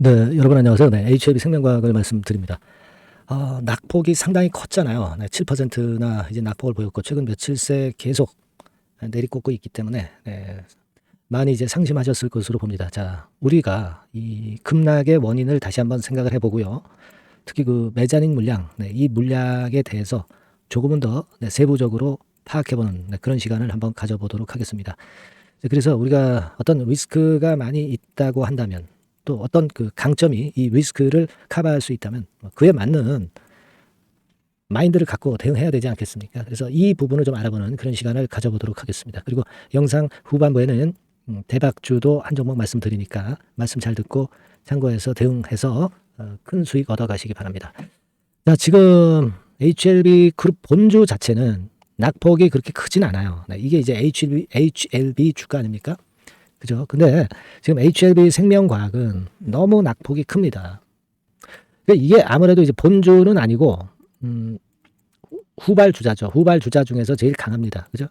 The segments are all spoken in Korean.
네, 여러분 안녕하세요. 네, HLB 생명과학을 말씀드립니다. 낙폭이 상당히 컸잖아요. 네, 7%나 이제 낙폭을 보였고 최근 며칠 새 계속 내리꽂고 있기 때문에 많이 이제 상심하셨을 것으로 봅니다. 자, 우리가 이 급락의 원인을 다시 한번 생각을 해보고요. 특히 그 메자닌 물량, 이 물량에 대해서 조금은 더 세부적으로 파악해보는 그런 시간을 한번 가져보도록 하겠습니다. 그래서 우리가 어떤 리스크가 많이 있다고 한다면 또 어떤 그 강점이 이 리스크를 커버할 수 있다면 그에 맞는 마인드를 갖고 대응해야 되지 않겠습니까? 그래서 이 부분을 좀 알아보는 그런 시간을 가져보도록 하겠습니다. 그리고 영상 후반부에는 대박주도 한 종목 말씀드리니까 말씀 잘 듣고 참고해서 대응해서 큰 수익 얻어가시기 바랍니다. 자, 지금 HLB 그룹 본주 자체는 낙폭이 그렇게 크진 않아요. 이게 이제 HLB 주가 아닙니까? 그죠? 근데 지금 HLB 생명과학은 너무 낙폭이 큽니다. 이게 아무래도 이제 본주는 아니고, 후발주자죠. 후발주자 중에서 제일 강합니다. 그죠?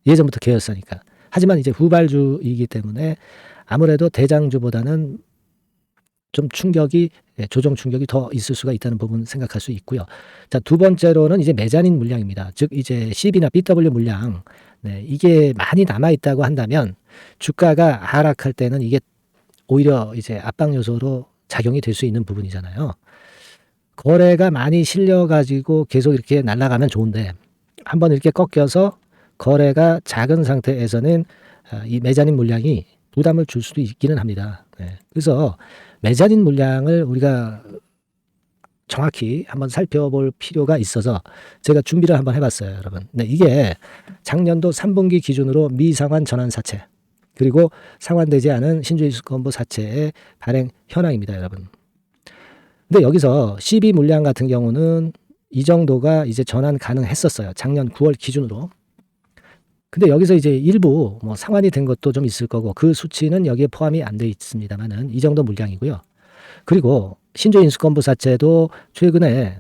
예전부터 계였으니까. 하지만 이제 후발주이기 때문에 아무래도 대장주보다는 좀 조정 충격이 더 있을 수가 있다는 부분 생각할 수 있고요. 자, 두 번째로는 이제 메자닌 물량입니다. 즉, 이제 CB나 BW 물량, 이게 많이 남아있다고 한다면 주가가 하락할 때는 이게 오히려 이제 압박 요소로 작용이 될 수 있는 부분이잖아요. 거래가 많이 실려가지고 계속 이렇게 날아가면 좋은데 한번 이렇게 꺾여서 거래가 작은 상태에서는 이 메자닌 물량이 부담을 줄 수도 있기는 합니다. 그래서 메자닌 물량을 우리가 정확히 한번 살펴볼 필요가 있어서 제가 준비를 한번 해봤어요, 여러분. 이게 작년도 3분기 기준으로 미상환 전환사채 그리고 상환되지 않은 신주인수권부 사채의 발행 현황입니다, 여러분. 근데 여기서 CB 물량 같은 경우는 이 정도가 이제 전환 가능했었어요. 작년 9월 기준으로. 근데 여기서 이제 일부 상환이 된 것도 좀 있을 거고 그 수치는 여기에 포함이 안 돼 있습니다만은 이 정도 물량이고요. 그리고 신주인수권부 사채도 최근에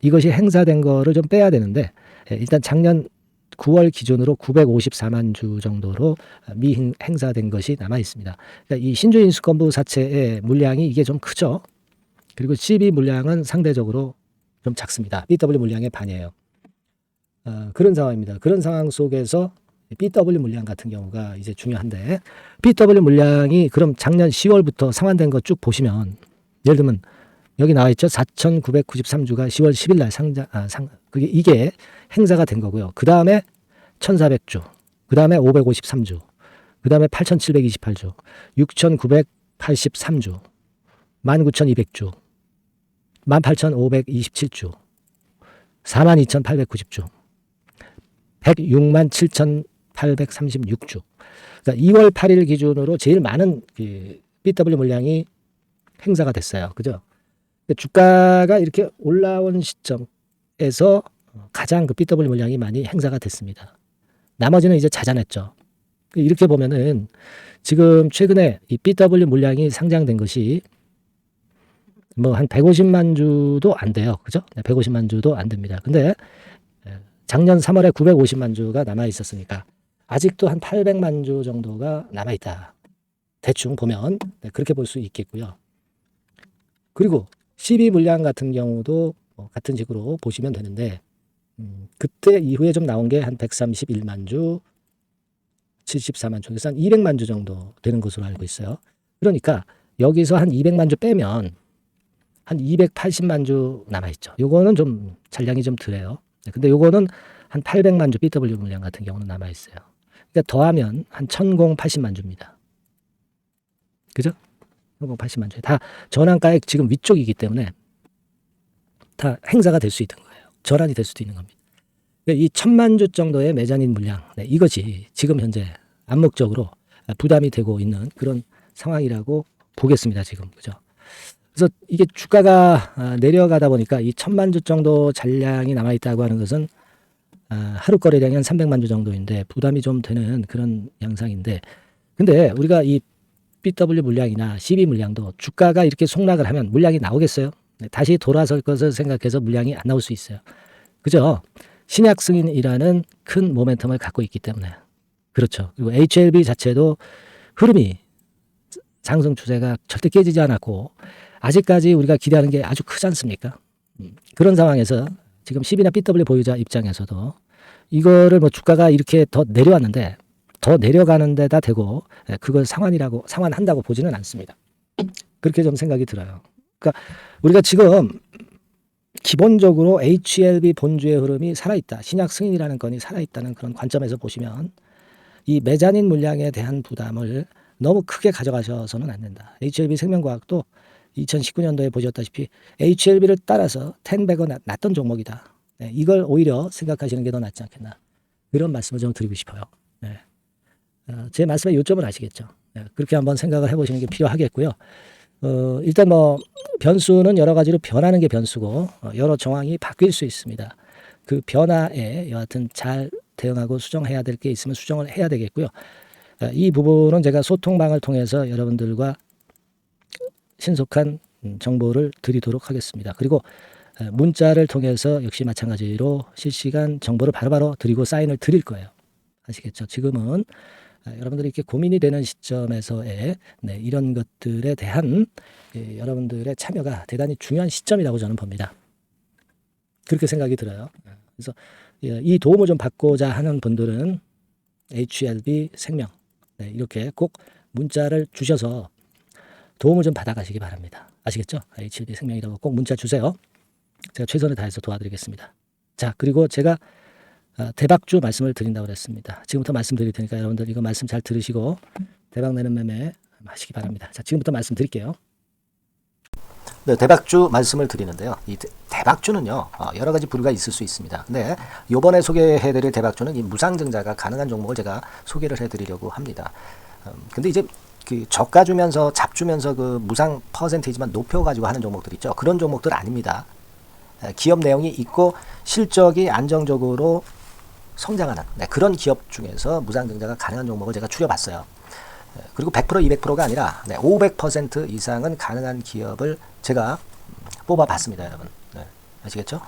이것이 행사된 거를 좀 빼야 되는데 일단 작년 9월 기준으로 954만 주 정도로 미행사된 것이 남아 있습니다. 그러니까 이 신주인수권부 사채의 물량이 이게 좀 크죠. 그리고 CB 물량은 상대적으로 좀 작습니다. BW 물량의 반이에요. 그런 상황입니다. 그런 상황 속에서 BW 물량 같은 경우가 이제 중요한데 BW 물량이 그럼 작년 10월부터 상환된 거 쭉 보시면 예를 들면 여기 나와 있죠. 4,993주가 10월 10일 날 이게 행사가 된 거고요. 그 다음에 1,400주, 그 다음에 553주, 그 다음에 8,728주, 6,983주, 19,200주, 18,527주, 42,890주, 106만 7,836주. 그러니까 2월 8일 기준으로 제일 많은 BW 물량이 행사가 됐어요. 그죠? 주가가 이렇게 올라온 시점에서 가장 그 BW 물량이 많이 행사가 됐습니다. 나머지는 이제 자잔했죠. 이렇게 보면은 지금 최근에 이 BW 물량이 상장된 것이 한 150만 주도 안 돼요. 그죠? 150만 주도 안 됩니다. 근데 작년 3월에 950만 주가 남아 있었으니까 아직도 한 800만 주 정도가 남아 있다. 대충 보면 그렇게 볼 수 있겠고요. 그리고 CB 물량 같은 경우도 같은 식으로 보시면 되는데 그때 이후에 좀 나온 게 한 131만 주, 74만 주, 그래서 한 200만 주 정도 되는 것으로 알고 있어요. 그러니까 여기서 한 200만 주 빼면 한 280만 주 남아있죠. 요거는 좀 잔량이 좀 덜해요. 근데 요거는 한 800만 주 BW 물량 같은 경우는 남아있어요. 그러니까 더하면 한 1080만 주입니다. 그죠? 1080만 주. 다 전환가액 지금 위쪽이기 때문에 다 행사가 될 수 있는 거예요. 전환이 될 수도 있는 겁니다. 이 1000만 주 정도의 메자닌 물량, 이것이 지금 현재 암묵적으로 부담이 되고 있는 그런 상황이라고 보겠습니다. 지금. 그죠? 그래서 이게 주가가 내려가다 보니까 이 1000만 주 정도 잔량이 남아있다고 하는 것은 하루 거래량이 한 300만 주 정도인데 부담이 좀 되는 그런 양상인데 근데 우리가 이 BW 물량이나 CB 물량도 주가가 이렇게 속락을 하면 물량이 나오겠어요? 다시 돌아설 것을 생각해서 물량이 안 나올 수 있어요. 그죠? 신약 승인이라는 큰 모멘텀을 갖고 있기 때문에 그렇죠. 그리고 HLB 자체도 흐름이 상승 추세가 절대 깨지지 않았고 아직까지 우리가 기대하는 게 아주 크지 않습니까? 그런 상황에서 지금 10이나 BW 보유자 입장에서도 이거를 뭐 주가가 이렇게 더 내려왔는데 더 내려가는 데다 대고 그걸 상환한다고 보지는 않습니다. 그렇게 좀 생각이 들어요. 그러니까 우리가 지금 기본적으로 HLB 본주의 흐름이 살아있다. 신약 승인이라는 건이 살아있다는 그런 관점에서 보시면 이 메자닌 물량에 대한 부담을 너무 크게 가져가셔서는 안 된다. HLB 생명과학도 2019년도에 보셨다시피 HLB를 따라서 10배가 낮던 종목이다. 네, 이걸 오히려 생각하시는 게 더 낫지 않겠나. 그런 말씀을 좀 드리고 싶어요. 네. 제 말씀의 요점을 아시겠죠. 네, 그렇게 한번 생각을 해보시는 게 필요하겠고요. 일단 뭐 변수는 여러 가지로 변하는 게 변수고 여러 정황이 바뀔 수 있습니다. 그 변화에 여하튼 잘 대응하고 수정해야 될 게 있으면 수정을 해야 되겠고요. 이 부분은 제가 소통방을 통해서 여러분들과 신속한 정보를 드리도록 하겠습니다. 그리고 문자를 통해서 역시 마찬가지로 실시간 정보를 바로바로 드리고 사인을 드릴 거예요. 아시겠죠? 지금은 여러분들이 이렇게 고민이 되는 시점에서의 이런 것들에 대한 여러분들의 참여가 대단히 중요한 시점이라고 저는 봅니다. 그렇게 생각이 들어요. 그래서 이 도움을 좀 받고자 하는 분들은 HLB 생명 이렇게 꼭 문자를 주셔서 도움을 좀 받아가시기 바랍니다. 아시겠죠? HLB 생명이라고 꼭 문자 주세요. 제가 최선을 다해서 도와드리겠습니다. 자, 그리고 제가 대박주 말씀을 드린다고 그랬습니다. 지금부터 말씀드릴 테니까 여러분들 이거 말씀 잘 들으시고 대박 내는 매매 하시기 바랍니다. 자, 지금부터 말씀드릴게요. 네, 대박주 말씀을 드리는데요. 이 대박주는요, 여러 가지 부류가 있을 수 있습니다. 네, 이번에 소개해드릴 대박주는 이 무상증자가 가능한 종목을 제가 소개를 해드리려고 합니다. 근데 이제 그 저가 주면서 잡주면서 그 무상 퍼센테이지만 높여가지고 하는 종목들 있죠. 그런 종목들 아닙니다. 기업 내용이 있고 실적이 안정적으로 성장하는 그런 기업 중에서 무상증자가 가능한 종목을 제가 추려봤어요. 그리고 100% 200%가 아니라 500% 이상은 가능한 기업을 제가 뽑아봤습니다, 여러분. 네, 아시겠죠?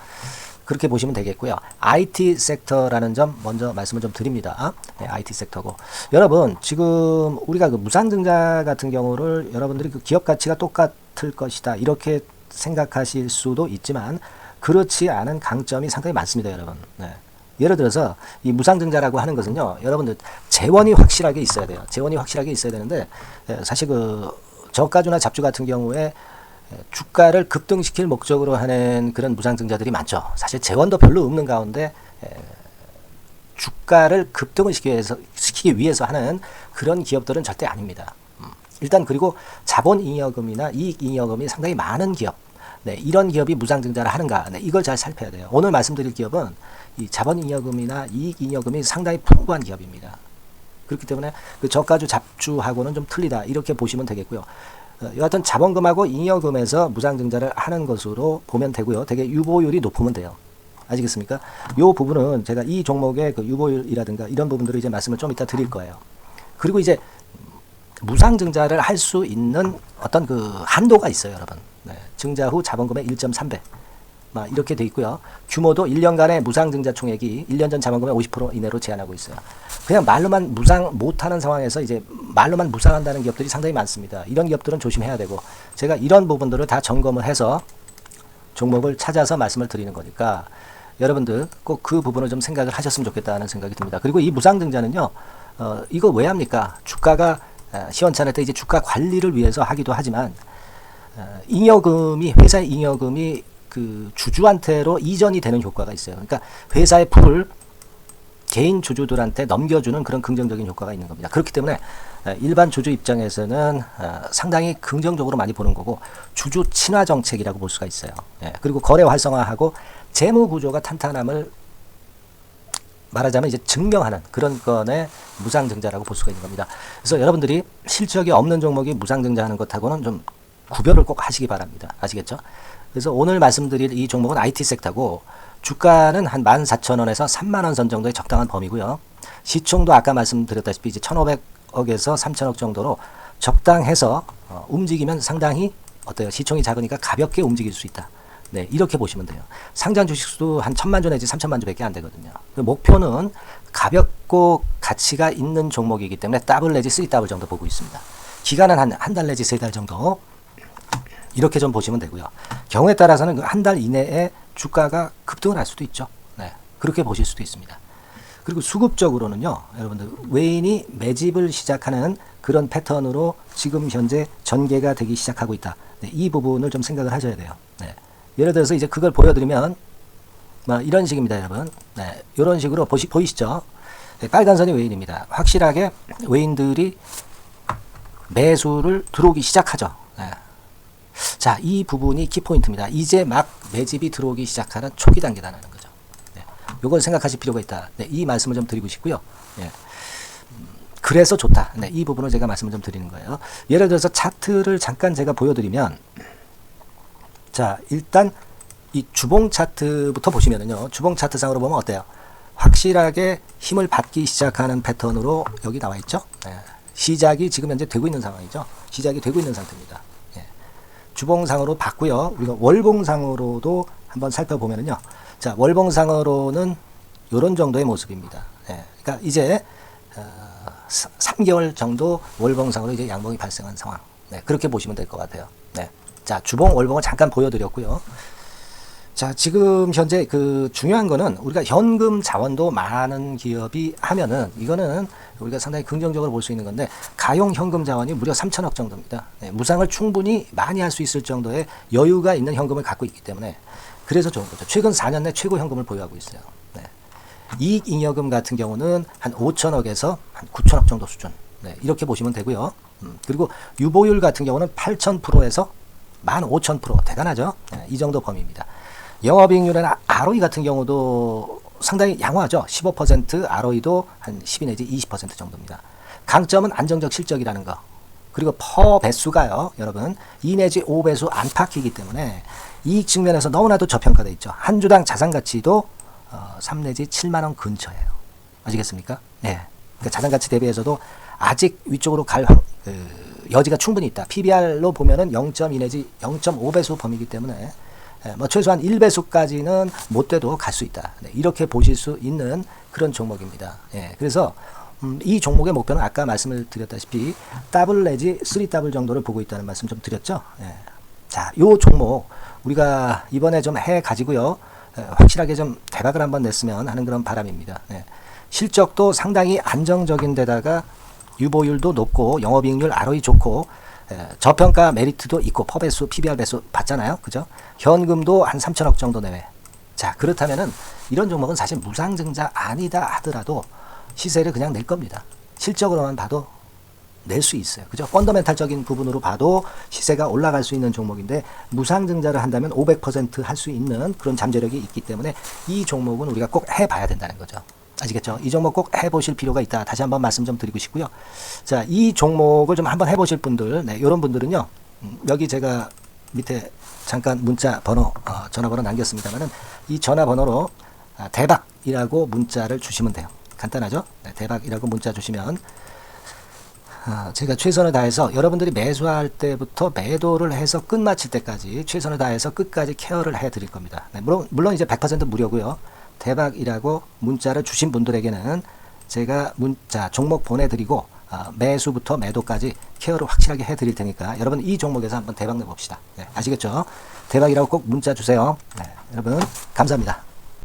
그렇게 보시면 되겠고요. IT 섹터라는 점 먼저 말씀을 좀 드립니다. 네, IT 섹터고 여러분 지금 우리가 그 무상증자 같은 경우를 여러분들이 그 기업 가치가 똑같을 것이다 이렇게 생각하실 수도 있지만 그렇지 않은 강점이 상당히 많습니다, 여러분. 네. 예를 들어서 이 무상증자라고 하는 것은요, 여러분들 재원이 확실하게 있어야 돼요. 재원이 확실하게 있어야 되는데 사실 그 저가주나 잡주 같은 경우에 주가를 급등시킬 목적으로 하는 그런 무상증자들이 많죠. 사실 재원도 별로 없는 가운데 주가를 급등을 시키기 위해서 하는 그런 기업들은 절대 아닙니다. 일단 그리고 자본잉여금이나 이익잉여금이 상당히 많은 기업, 이런 기업이 무상증자를 하는가, 이걸 잘 살펴야 돼요. 오늘 말씀드릴 기업은 이 자본잉여금이나 이익잉여금이 상당히 풍부한 기업입니다. 그렇기 때문에 그 저가주 잡주하고는 좀 틀리다 이렇게 보시면 되겠고요. 여하튼 자본금하고 잉여금에서 무상증자를 하는 것으로 보면 되고요. 되게 유보율이 높으면 돼요. 아시겠습니까? 이 부분은 제가 이 종목의 그 유보율이라든가 이런 부분들을 이제 말씀을 좀 이따 드릴 거예요. 그리고 이제 무상증자를 할 수 있는 어떤 그 한도가 있어요, 여러분. 증자 후 자본금의 1.3배. 이렇게 돼 있고요. 규모도 1년간의 무상증자 총액이 1년 전 자본금의 50% 이내로 제한하고 있어요. 그냥 말로만 무상 못하는 상황에서 이제 말로만 무상한다는 기업들이 상당히 많습니다. 이런 기업들은 조심해야 되고 제가 이런 부분들을 다 점검을 해서 종목을 찾아서 말씀을 드리는 거니까 여러분들 꼭 그 부분을 좀 생각을 하셨으면 좋겠다는 생각이 듭니다. 그리고 이 무상증자는요, 이거 왜 합니까? 주가가 시원찮을 때 이제 주가 관리를 위해서 하기도 하지만 잉여금이 회사의 잉여금이 그 주주한테로 이전이 되는 효과가 있어요. 그러니까 회사의 풀을 개인 주주들한테 넘겨주는 그런 긍정적인 효과가 있는 겁니다. 그렇기 때문에 일반 주주 입장에서는 상당히 긍정적으로 많이 보는 거고 주주 친화 정책이라고 볼 수가 있어요. 그리고 거래 활성화하고 재무 구조가 탄탄함을 말하자면 이제 증명하는 그런 건의 무상증자라고 볼 수가 있는 겁니다. 그래서 여러분들이 실적이 없는 종목이 무상증자하는 것하고는 좀 구별을 꼭 하시기 바랍니다. 아시겠죠? 그래서 오늘 말씀드릴 이 종목은 IT 섹터고 주가는 한 14,000원에서 30,000원 선 정도의 적당한 범위고요. 시총도 아까 말씀드렸다시피 이제 1,500억에서 3,000억 정도로 적당해서 움직이면 상당히 어때요? 시총이 작으니까 가볍게 움직일 수 있다. 이렇게 보시면 돼요. 상장 주식수도 한 1,000만 주 내지 3,000만 주밖에 안 되거든요. 그 목표는 가볍고 가치가 있는 종목이기 때문에 더블 내지 3더블 정도 보고 있습니다. 기간은 한 달 내지 3달 정도 이렇게 좀 보시면 되고요. 경우에 따라서는 한 달 이내에 주가가 급등을 할 수도 있죠. 네, 그렇게 보실 수도 있습니다. 그리고 수급적으로는요, 여러분들 외인이 매집을 시작하는 그런 패턴으로 지금 현재 전개가 되기 시작하고 있다. 네, 이 부분을 좀 생각을 하셔야 돼요. 네, 예를 들어서 이제 그걸 보여드리면 뭐 이런 식입니다, 여러분. 네, 이런 식으로 보이시죠? 네, 빨간 선이 외인입니다. 확실하게 외인들이 매수를 들어오기 시작하죠. 네. 자, 이 부분이 키포인트입니다. 이제 막 매집이 들어오기 시작하는 초기 단계라는 거죠. 네. 요걸 생각하실 필요가 있다. 네, 이 말씀을 좀 드리고 싶고요. 네. 그래서 좋다. 네, 이 부분을 제가 말씀을 좀 드리는 거예요. 예를 들어서 차트를 잠깐 제가 보여드리면, 자, 일단 이 주봉 차트부터 보시면은요, 주봉 차트상으로 보면 어때요? 확실하게 힘을 받기 시작하는 패턴으로 여기 나와 있죠. 네. 시작이 지금 현재 되고 있는 상황이죠. 시작이 되고 있는 상태입니다. 예. 주봉상으로 봤고요. 우리가 월봉상으로도 한번 살펴보면요. 자, 월봉상으로는 이런 정도의 모습입니다. 예. 그러니까 이제 3개월 정도 월봉상으로 이제 양봉이 발생한 상황. 네, 그렇게 보시면 될 것 같아요. 네. 자, 주봉, 월봉을 잠깐 보여드렸고요. 자, 지금 현재 그 중요한 거는 우리가 현금 자원도 많은 기업이 하면은 이거는 우리가 상당히 긍정적으로 볼 수 있는 건데, 가용 현금 자원이 무려 3천억 정도입니다. 네, 무상을 충분히 많이 할 수 있을 정도의 여유가 있는 현금을 갖고 있기 때문에 그래서 좋은 거죠. 최근 4년 내 최고 현금을 보유하고 있어요. 네. 이익잉여금 같은 경우는 한 5천억에서 한 9천억 정도 수준. 네, 이렇게 보시면 되고요. 그리고 유보율 같은 경우는 8,000%에서 15,000% 대단하죠. 네, 이 정도 범위입니다. 영업이익률이나 ROE 같은 경우도 상당히 양호하죠. 15%, ROE도 한 12 내지 20% 정도입니다. 강점은 안정적 실적이라는 거. 그리고 퍼 배수가요, 여러분 2 내지 5배수 안팎이기 때문에 이익 측면에서 너무나도 저평가되어 있죠. 한 주당 자산 가치도 3 내지 7만 원 근처예요. 아시겠습니까? 네. 그러니까 자산 가치 대비해서도 아직 위쪽으로 갈 여지가 충분히 있다. PBR로 보면은 0.2 내지 0.5배수 범위이기 때문에 뭐 최소한 1배수까지는 못 돼도 갈 수 있다. 네, 이렇게 보실 수 있는 그런 종목입니다. 예, 그래서 이 종목의 목표는 아까 말씀을 드렸다시피 더블 내지 3더블 정도를 보고 있다는 말씀 좀 드렸죠. 예. 자, 요 종목 우리가 이번에 좀 해 가지고요. 확실하게 좀 대박을 한번 냈으면 하는 그런 바람입니다. 예. 실적도 상당히 안정적인 데다가 유보율도 높고 영업이익률 ROE 좋고 저평가 메리트도 있고 퍼배수, PBR 배수 봤잖아요. 그죠? 현금도 한 3천억 정도 내외. 자, 그렇다면은 이런 종목은 사실 무상증자 아니다 하더라도 시세를 그냥 낼 겁니다. 실적으로만 봐도 낼 수 있어요. 그죠? 펀더멘탈적인 부분으로 봐도 시세가 올라갈 수 있는 종목인데 무상증자를 한다면 500% 할 수 있는 그런 잠재력이 있기 때문에 이 종목은 우리가 꼭 해봐야 된다는 거죠. 아시겠죠? 이 종목 꼭 해보실 필요가 있다. 다시 한번 말씀 좀 드리고 싶고요. 자, 이 종목을 좀 한번 해보실 분들, 네, 이런 분들은요, 여기 제가 밑에 잠깐 문자 번호, 전화번호 남겼습니다만은 이 전화번호로 대박이라고 문자를 주시면 돼요. 간단하죠? 네, 대박이라고 문자 주시면 제가 최선을 다해서 여러분들이 매수할 때부터 매도를 해서 끝마칠 때까지 최선을 다해서 끝까지 케어를 해드릴 겁니다. 네, 물론 이제 100% 무료고요. 대박이라고 문자를 주신 분들에게는 제가 문자 종목 보내드리고 매수부터 매도까지 케어를 확실하게 해드릴 테니까 여러분 이 종목에서 한번 대박 내봅시다. 네, 아시겠죠? 대박이라고 꼭 문자 주세요. 네, 여러분 감사합니다.